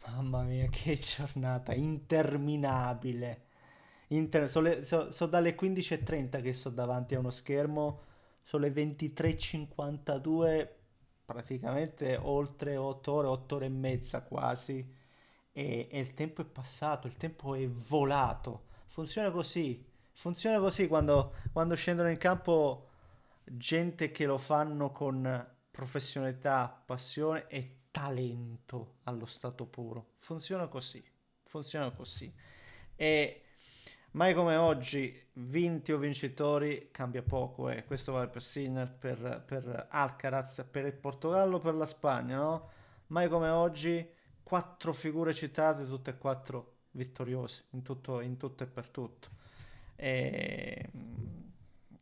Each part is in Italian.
Mamma mia, che giornata interminabile. So dalle 15:30 che sto davanti a uno schermo, sono le 23:52, praticamente oltre 8 ore, 8 ore e mezza quasi. E il tempo è passato, il tempo è volato. Funziona così quando scendono in campo gente che lo fanno con professionalità, passione e talento allo stato puro. Funziona così. E mai come oggi, vinti o vincitori, cambia poco. Questo vale per Sinner, per Alcaraz, per il Portogallo, per la Spagna, no? Mai come oggi, quattro figure citate, tutte e quattro vittoriose, in tutto e per tutto. E,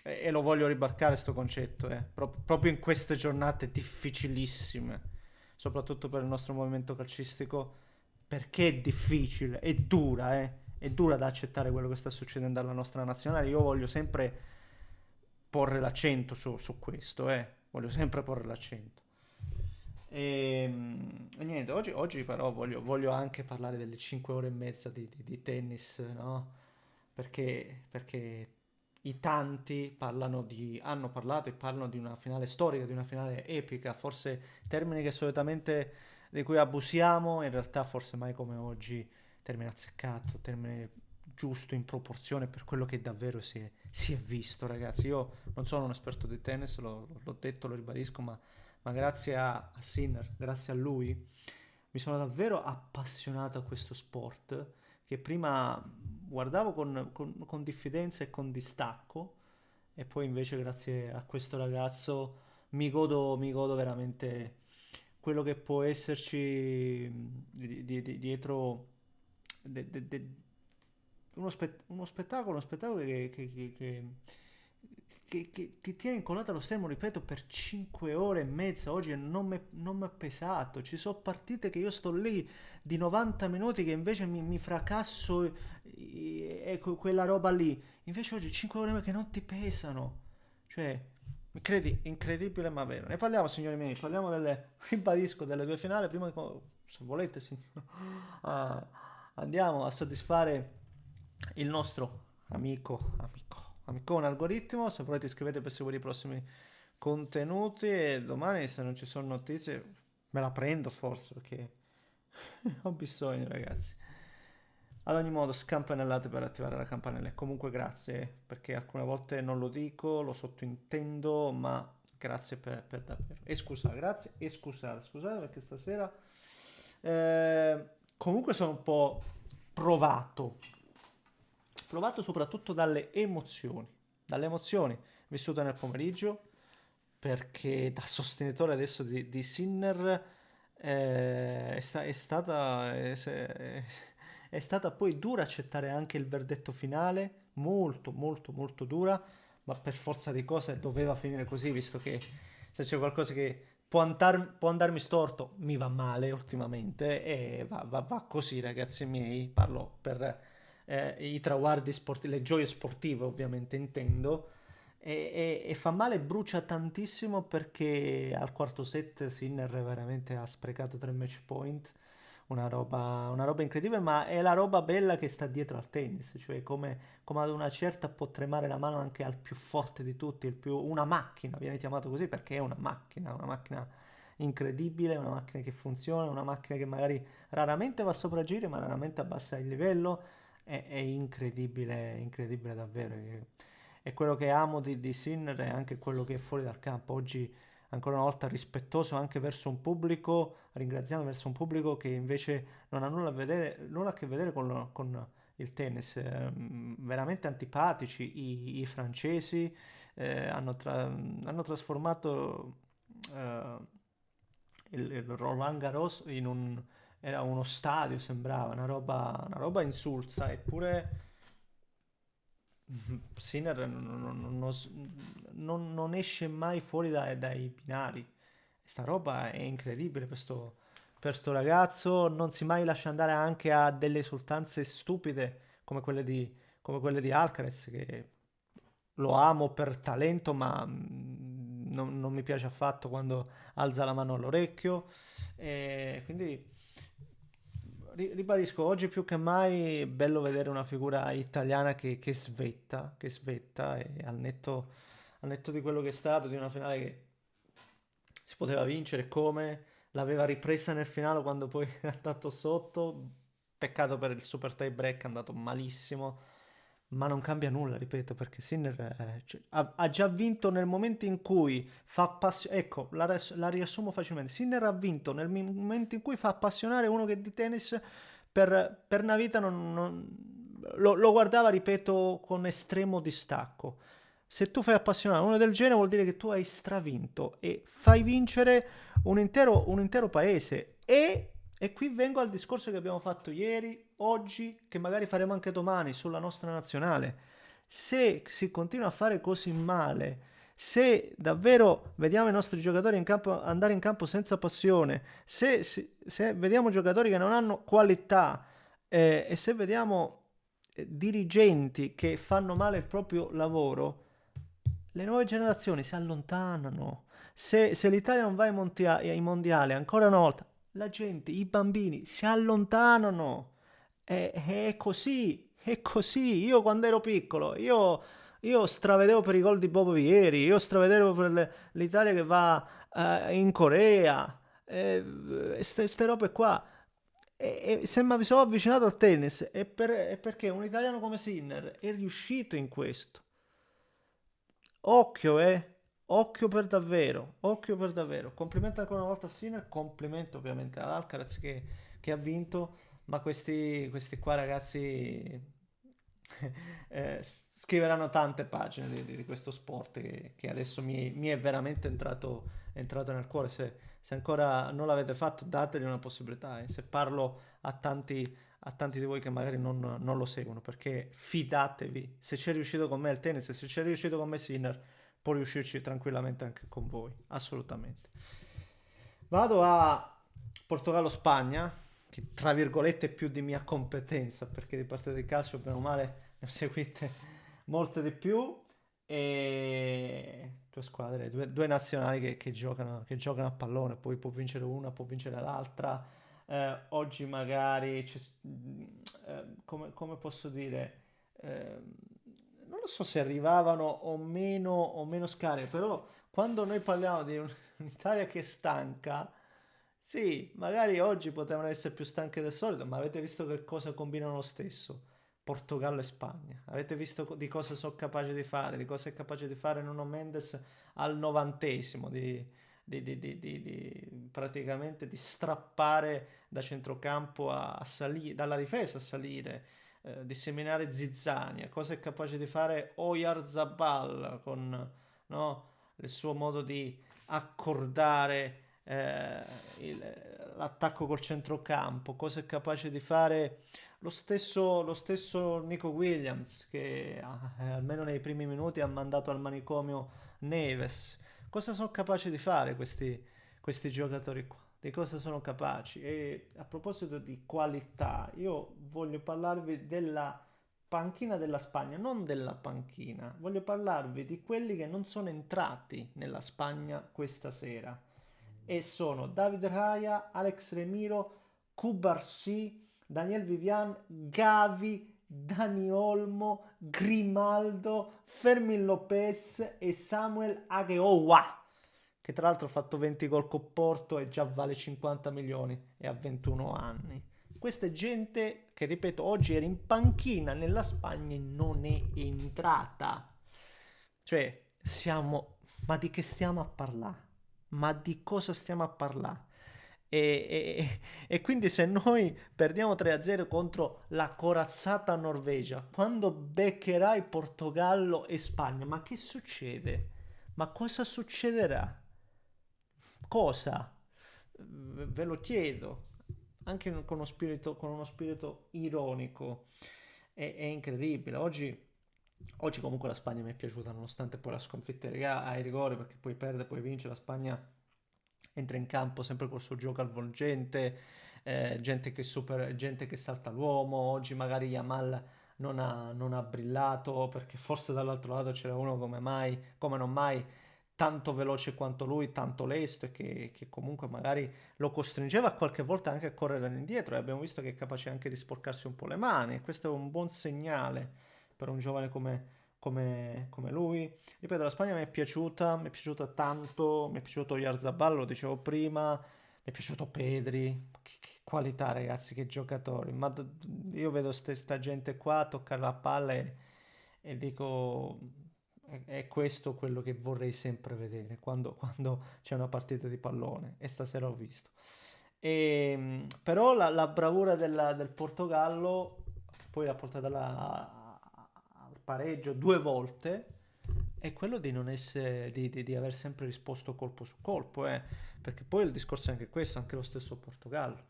e lo voglio ribarcare questo concetto, proprio in queste giornate difficilissime, soprattutto per il nostro movimento calcistico, perché è difficile, è dura da accettare quello che sta succedendo alla nostra nazionale. Io voglio sempre porre l'accento su questo, voglio sempre porre l'accento. E niente, oggi però voglio anche parlare delle 5 ore e mezza di tennis, no? Perché i tanti hanno parlato e parlano di una finale storica, di una finale epica, forse termini che solitamente di cui abusiamo, in realtà forse mai come oggi, termine azzeccato, termine giusto in proporzione per quello che davvero si è visto, ragazzi. Io non sono un esperto di tennis, l'ho detto, lo ribadisco, ma grazie a Sinner, grazie a lui, mi sono davvero appassionato a questo sport che prima guardavo con diffidenza e con distacco e poi invece grazie a questo ragazzo mi godo veramente quello che può esserci dietro uno spettacolo che ti tiene incollato allo schermo, ripeto, per 5 ore e mezza. Oggi non mi è pesato. Ci sono partite che io sto lì di 90 minuti che invece mi fracasso e quella roba lì. Invece oggi 5 ore che non ti pesano. Cioè, incredibile ma vero. Ne parliamo, signori miei, parliamo ribadisco, delle due finali. Prima, se volete, ah, andiamo a soddisfare il nostro amicone algoritmo. Se volete iscrivetevi per seguire i prossimi contenuti e domani se non ci sono notizie me la prendo forse perché ho bisogno, ragazzi. Ad ogni modo, scampanellate per attivare la campanella. E comunque grazie, perché alcune volte non lo dico, lo sottointendo, ma grazie per davvero. E scusate, grazie e scusate perché stasera comunque sono un po' provato, provato soprattutto dalle emozioni vissute nel pomeriggio, perché da sostenitore adesso di Sinner è stata poi dura accettare anche il verdetto finale, molto molto molto dura, ma per forza di cose doveva finire così, visto che se c'è qualcosa che può andarmi storto, mi va male ultimamente e va così, ragazzi miei, parlo per i traguardi sportivi, le gioie sportive ovviamente intendo, e fa male, brucia tantissimo perché al quarto set Sinner veramente ha sprecato 3 match point, una roba incredibile, ma è la roba bella che sta dietro al tennis, cioè come ad una certa può tremare la mano anche al più forte di tutti, una macchina, viene chiamato così perché è una macchina incredibile, una macchina che funziona, una macchina che magari raramente va sopra giri, ma raramente abbassa il livello, è incredibile, incredibile davvero. È quello che amo di Sinner e anche quello che è fuori dal campo. Oggi, ancora una volta, rispettoso anche verso un pubblico, ringraziando verso un pubblico che invece non ha nulla a che vedere con il tennis. Veramente antipatici i francesi, hanno trasformato eh, il Roland Garros era uno stadio, sembrava una roba insulsa, eppure Sinner non esce mai fuori dai binari. Sta roba è incredibile per sto ragazzo, non si mai lascia andare anche a delle esultanze stupide come quelle di Alcaraz, che lo amo per talento, ma non mi piace affatto quando alza la mano all'orecchio. E quindi ribadisco, oggi più che mai è bello vedere una figura italiana che svetta e al netto di quello che è stato, di una finale che si poteva vincere come l'aveva ripresa nel finale quando poi è andato sotto. Peccato per il super tie break, è andato malissimo. Ma non cambia nulla, ripeto, perché Sinner ha già vinto nel momento in cui fa appassionare. Ecco, la riassumo facilmente. Sinner ha vinto nel momento in cui fa appassionare uno che di tennis per una vita lo guardava, ripeto, con estremo distacco. Se tu fai appassionare uno del genere vuol dire che tu hai stravinto e fai vincere un intero paese. E qui vengo al discorso che abbiamo fatto ieri, oggi, che magari faremo anche domani sulla nostra nazionale. Se si continua a fare così male, se davvero vediamo i nostri giocatori in campo, andare in campo senza passione, se vediamo giocatori che non hanno qualità e se vediamo dirigenti che fanno male il proprio lavoro, le nuove generazioni si allontanano. Se l'Italia non va ai mondiali ancora una volta, la gente, i bambini si allontanano. È così, è così. Io quando ero piccolo, io stravedevo per i gol di Bobo Vieri, io stravedevo per l'Italia che va in Corea, ste robe qua. E se mi sono avvicinato al tennis è perché un italiano come Sinner è riuscito in questo. Occhio, occhio per davvero, occhio per davvero. Complimento ancora una volta a Sinner, complimento ovviamente ad Alcaraz che ha vinto, ma questi qua ragazzi scriveranno tante pagine di questo sport che adesso mi è veramente entrato nel cuore. Se ancora non l'avete fatto, dategli una possibilità. Se parlo a tanti di voi che magari non lo seguono, perché fidatevi, se c'è riuscito con me il tennis, se c'è riuscito con me Sinner, può riuscirci tranquillamente anche con voi, assolutamente. Vado a Portogallo-Spagna, che tra virgolette è più di mia competenza, perché di partite di calcio, bene o male, ne ho seguite molte di più. E due squadre, due nazionali che giocano a pallone, poi può vincere una, può vincere l'altra. Oggi magari, come posso dire, non lo so se arrivavano o meno scariche, però quando noi parliamo di un'Italia che è stanca, sì, magari oggi potevano essere più stanche del solito, ma avete visto che cosa combinano lo stesso? Portogallo e Spagna. Avete visto di cosa sono capace di fare, di cosa è capace di fare Nuno Mendes al 90esimo, praticamente di strappare da centrocampo a salire, dalla difesa a salire, di seminare zizzania, cosa è capace di fare Oyarzabal con no, il suo modo di accordare l'attacco col centrocampo, cosa è capace di fare lo stesso Nico Williams che almeno nei primi minuti ha mandato al manicomio Neves. Cosa sono capaci di fare questi giocatori qua? Di cosa sono capaci? E a proposito di qualità, io voglio parlarvi della panchina della Spagna, non della panchina. Voglio parlarvi di quelli che non sono entrati nella Spagna questa sera. E sono David Raya, Alex Remiro, Cubarsí, Daniel Vivian, Gavi, Dani Olmo, Grimaldo, Fermin Lopez e Samuel Ageowa, che tra l'altro ha fatto 20 gol con Porto e già vale 50 milioni e ha 21 anni. Questa è gente che, ripeto, oggi era in panchina nella Spagna e non è entrata. Cioè, siamo... Ma di che stiamo a parlare? Ma di cosa stiamo a parlare? E quindi se noi perdiamo 3-0 contro la corazzata Norvegia, quando beccherai Portogallo e Spagna, ma che succede? Ma cosa succederà? Cosa? Ve lo chiedo, anche con uno spirito ironico. È incredibile. Oggi comunque la Spagna mi è piaciuta, nonostante poi la sconfitta ai rigori, perché poi perde, poi vince, la Spagna entra in campo sempre col suo gioco avvolgente, gente che salta l'uomo. Oggi magari Yamal non ha brillato perché forse dall'altro lato c'era uno come non mai tanto veloce quanto lui, tanto lesto, e che comunque magari lo costringeva qualche volta anche a correre indietro, e abbiamo visto che è capace anche di sporcarsi un po' le mani, e questo è un buon segnale per un giovane come lui. Ripeto, la Spagna mi è piaciuta tanto, mi è piaciuto Oyarzabal, lo dicevo prima, mi è piaciuto Pedri, che qualità ragazzi, che giocatori, io vedo sta gente qua toccare la palla e dico, è questo quello che vorrei sempre vedere quando c'è una partita di pallone, e stasera ho visto. Però la bravura del Portogallo, che poi l'ha portata al pareggio 2 volte, è quello di non essere, di aver sempre risposto colpo su colpo, perché poi il discorso è anche questo, anche lo stesso Portogallo.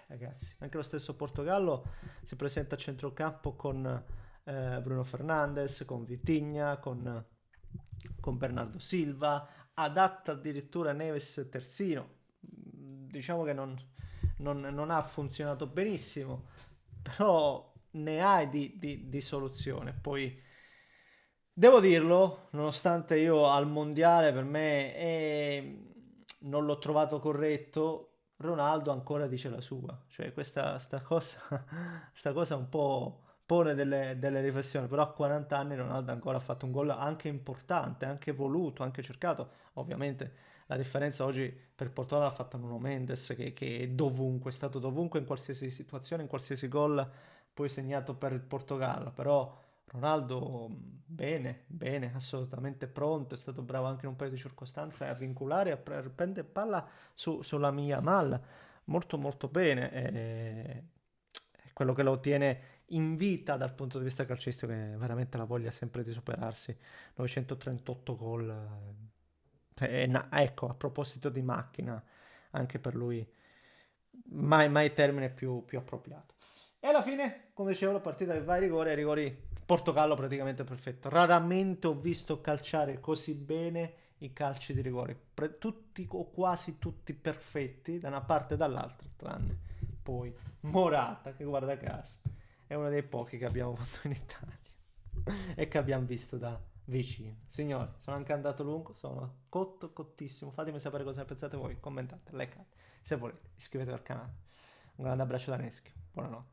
Ragazzi, anche lo stesso Portogallo si presenta a centrocampo con Bruno Fernandes, con Vitinha, con Bernardo Silva, adatta addirittura Neves terzino. Diciamo che non ha funzionato benissimo, però ne hai di soluzione. Poi devo dirlo, nonostante io al mondiale per me non l'ho trovato corretto, Ronaldo ancora dice la sua. Cioè questa sta cosa, sta cosa un po' pone delle riflessioni, però a 40 anni Ronaldo ancora ha fatto un gol anche importante, anche voluto, anche cercato. Ovviamente la differenza oggi per Portogallo l'ha fatta Nuno Mendes, che è dovunque, è stato dovunque in qualsiasi situazione, in qualsiasi gol poi segnato per il Portogallo, però Ronaldo bene, bene, assolutamente pronto, è stato bravo anche in un paio di circostanze a vinculare, a prendere palla sulla mia malla, molto molto bene, è quello che lo tiene in vita dal punto di vista calcistico, è veramente la voglia sempre di superarsi, 938 gol, ecco, a proposito di macchina, anche per lui mai termine più appropriato. E alla fine, come dicevo, la partita che va ai rigori, Portogallo praticamente perfetto. Raramente ho visto calciare così bene i calci di rigore. Tutti o quasi tutti perfetti da una parte e dall'altra, tranne poi Morata, che guarda caso è uno dei pochi che abbiamo avuto in Italia e che abbiamo visto da vicino. Signori, sono anche andato lungo, sono cottissimo. Fatemi sapere cosa ne pensate voi, commentate, like, se volete, iscrivetevi al canale. Un grande abbraccio da Neschio, buonanotte.